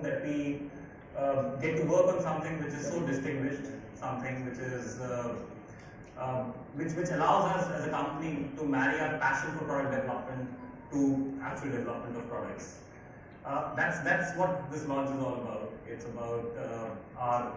important that we get to work on something which is so distinguished, something which is which allows us as a company to marry our passion for product development to actual development of products. That's what this launch is all about. It's about our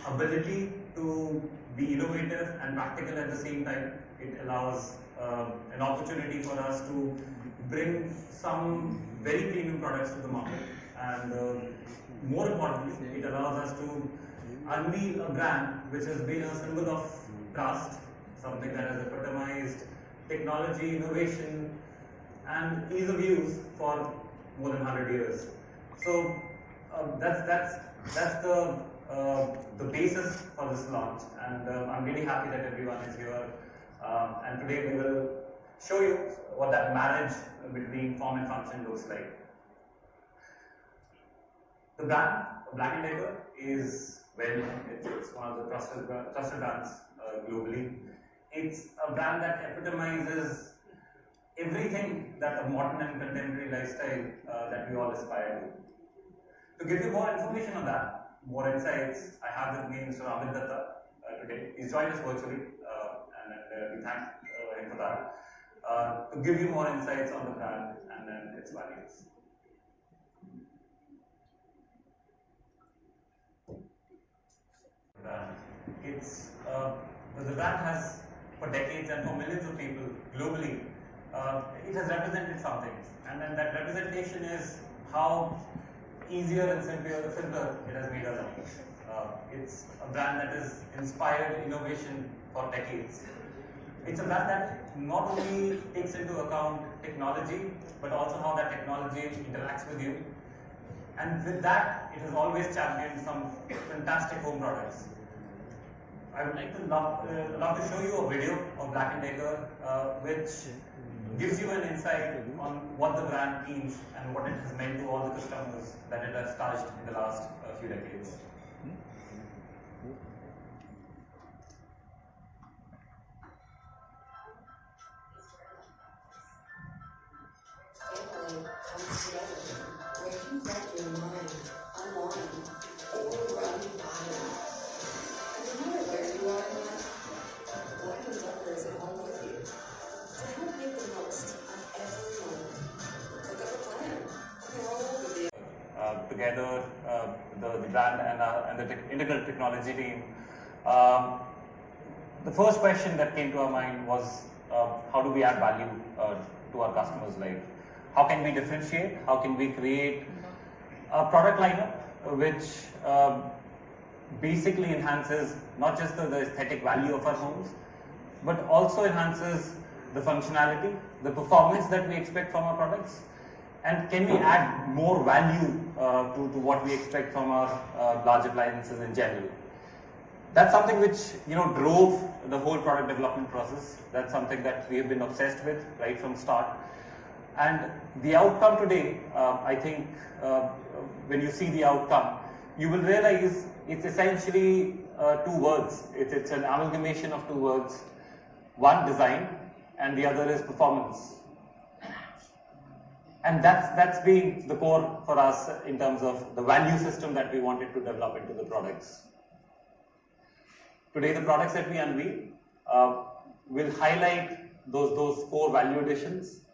ability to be innovative and practical at the same time. It allows an opportunity for us to bring some very premium products to the market, and more importantly, it allows us to unveil a brand which has been a symbol of trust, something that has epitomized technology, innovation, and ease of use for more than 100 years. So that's the basis for this launch, and I'm really happy that everyone is here. And today we will show you what that marriage between form and function looks like. The brand BLACK+DECKER is it's one of the trusted brands globally. It's a brand that epitomizes everything that a modern and contemporary lifestyle that we all aspire to. To give you more information on that, more insights, I have with me Mr. Amit Datta today. He's joined us virtually, and we thank him for that. To give you more insights on the brand and then its values. The brand has, for decades and for millions of people globally, it has represented something, and then that representation is how easier and simpler it has made our lives. It's a brand that has inspired innovation for decades. It's a brand that not only takes into account technology, but also how that technology interacts with you. And with that, it has always championed some fantastic home products. I would like to love to show you a video of BLACK+DECKER, which gives you an insight on what the brand means and what it has meant to all the customers that it has touched in the last few decades. Together, the brand and the integral technology team. The first question that came to our mind was, how do we add value to our customers' life? How can we differentiate? How can we create a product lineup which basically enhances not just the aesthetic value of our homes, but also enhances the functionality, the performance that we expect from our products? And can we add more value to what we expect from our large appliances in general? That's something which drove the whole product development process. That's something that we have been obsessed with right from start. And the outcome today, I think, when you see the outcome, you will realize it's essentially two words. It's an amalgamation of two words. One, design, and the other is performance. And that's been the core for us in terms of the value system that we wanted to develop into the products. Today, the products that we unveil will highlight those core value additions,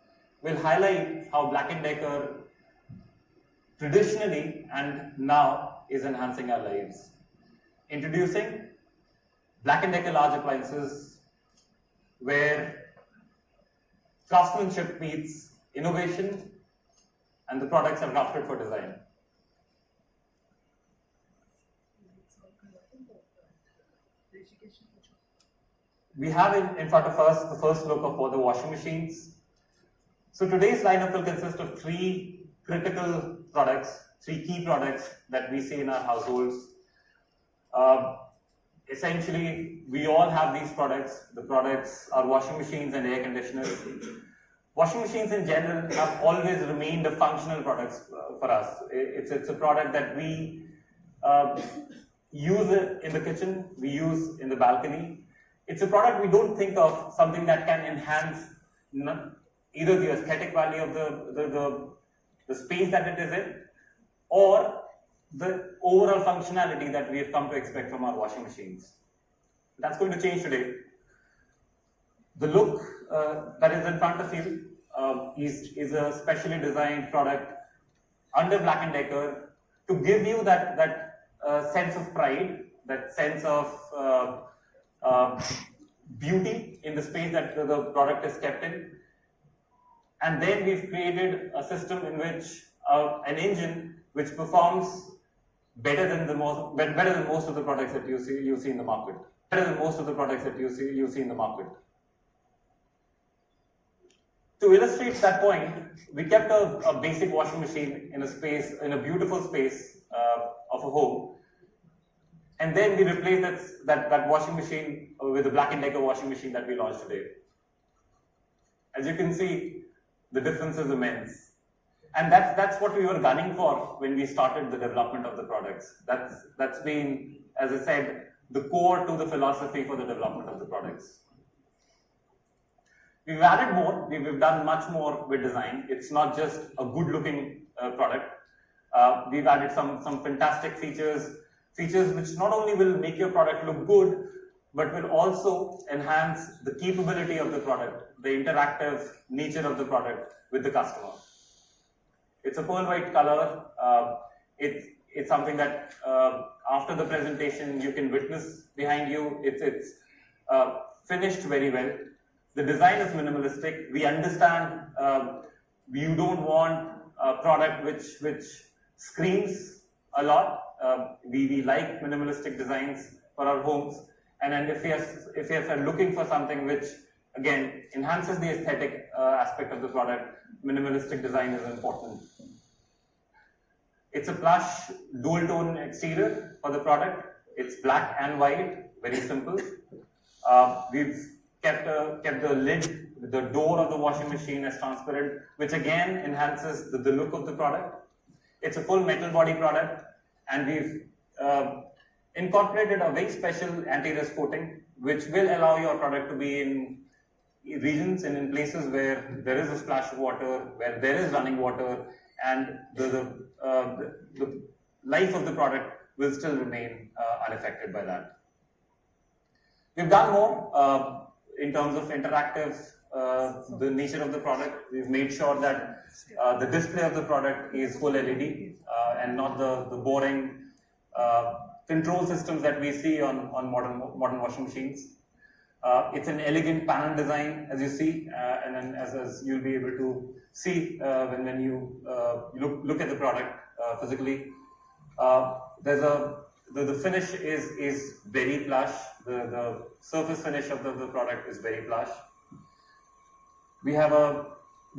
will highlight how BLACK+DECKER traditionally and now is enhancing our lives. Introducing BLACK+DECKER large appliances, where craftsmanship meets innovation, and the products are crafted for design. We have in front of us the first look of all the washing machines. So today's lineup will consist of three critical products, three key products that we see in our households. Essentially, we all have these products. The products are washing machines and air conditioners. Washing machines in general have always remained a functional product for us. It's a product that we use in the kitchen, we use in the balcony. It's a product we don't think of something that can enhance either the aesthetic value of the space that it is in, or the overall functionality that we have come to expect from our washing machines. That's going to change today. The look that is in front of you is a specially designed product under Black & Decker to give you that sense of pride, that sense of beauty in the space that the product is kept in. And then we've created a system in which an engine which performs better than most of the products that you see in the market. Better than most of the products that you see in the market. To illustrate that point, we kept a basic washing machine in a beautiful space of a home, and then we replaced that washing machine with the Black & Decker washing machine that we launched today. As you can see, the difference is immense. And that's what we were gunning for when we started the development of the products. That's been, as I said, the core to the philosophy for the development of the products. We've added more. We've done much more with design. It's not just a good-looking product. We've added some fantastic features which not only will make your product look good, but will also enhance the capability of the product, the interactive nature of the product with the customer. It's a pearl white color. It's something that after the presentation you can witness behind you. It's finished very well. The design is minimalistic. We understand you don't want a product which screams a lot. We like minimalistic designs for our homes. And then if you're looking for something which, again, enhances the aesthetic aspect of the product, minimalistic design is important. It's a plush dual tone exterior for the product. It's black and white, very simple. We've kept the lid, the door of the washing machine as transparent, which again enhances the look of the product. It's a full metal body product, and we've incorporated a very special anti-rust coating, which will allow your product to be in regions and in places where there is a splash of water, where there is running water, and the life of the product will still remain unaffected by that. We've done more in terms of interactive, the nature of the product. We've made sure that the display of the product is full LED and not the boring control systems that we see on modern washing machines. It's an elegant panel design, as you see, and then as you'll be able to see when you look at the product physically. The finish is very plush. The surface finish of the product is very plush. We have a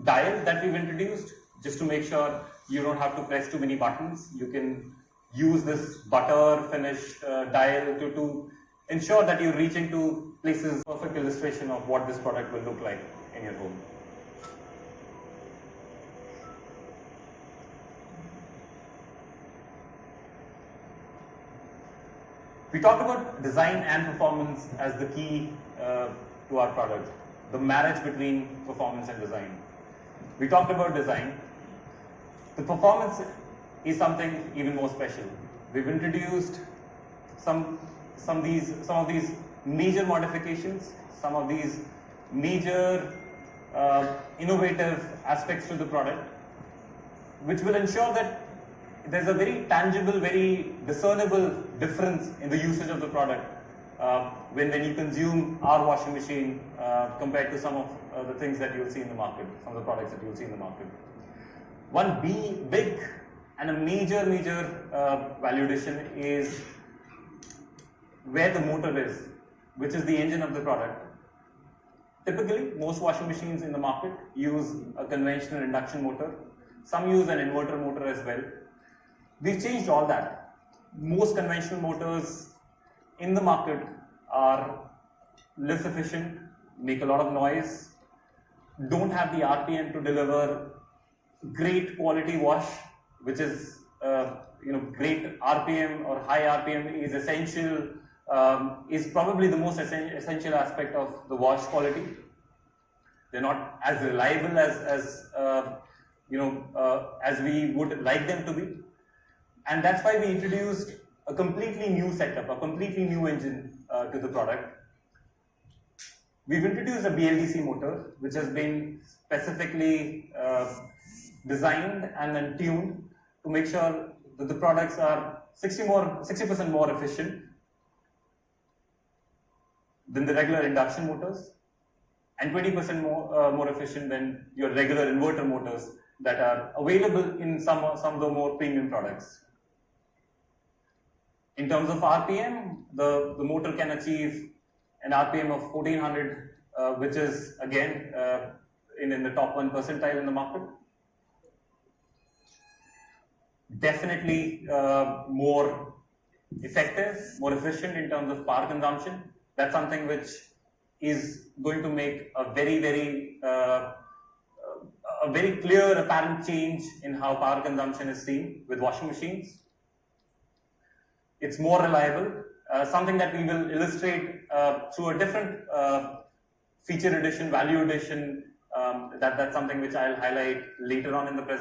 dial that we've introduced just to make sure you don't have to press too many buttons. You can use this butter finish dial to ensure that you're reaching to places. Perfect illustration of what this product will look like in your home. We talked about design and performance as the key to our product, the marriage between performance and design. We talked about design. The performance is something even more special. We've introduced some of these major modifications, some of these major innovative aspects to the product, which will ensure that there's a very tangible, very discernible difference in the usage of the product when you consume our washing machine compared to some of the things that you'll see in the market, some of the products that you'll see in the market. One big and a major value addition is where the motor is, which is the engine of the product. Typically, most washing machines in the market use a conventional induction motor. Some use an inverter motor as well. We've changed all that. Most conventional motors in the market are less efficient, make a lot of noise, don't have the RPM to deliver great quality wash, which is great RPM or high RPM is essential, is probably the most essential aspect of the wash quality. They're not as reliable as we would like them to be. And that's why we introduced a completely new setup, a completely new engine to the product. We've introduced a BLDC motor, which has been specifically designed and then tuned to make sure that the products are 60% more efficient than the regular induction motors, and 20% more efficient than your regular inverter motors that are available in some of the more premium products. In terms of RPM, the motor can achieve an RPM of 1400, which is again in the top 1 percentile in the market. Definitely more effective, more efficient in terms of power consumption. That's something which is going to make a very clear apparent change in how power consumption is seen with washing machines. It's more reliable, something that we will illustrate through a different feature addition, value addition. That's something which I'll highlight later on in the presentation.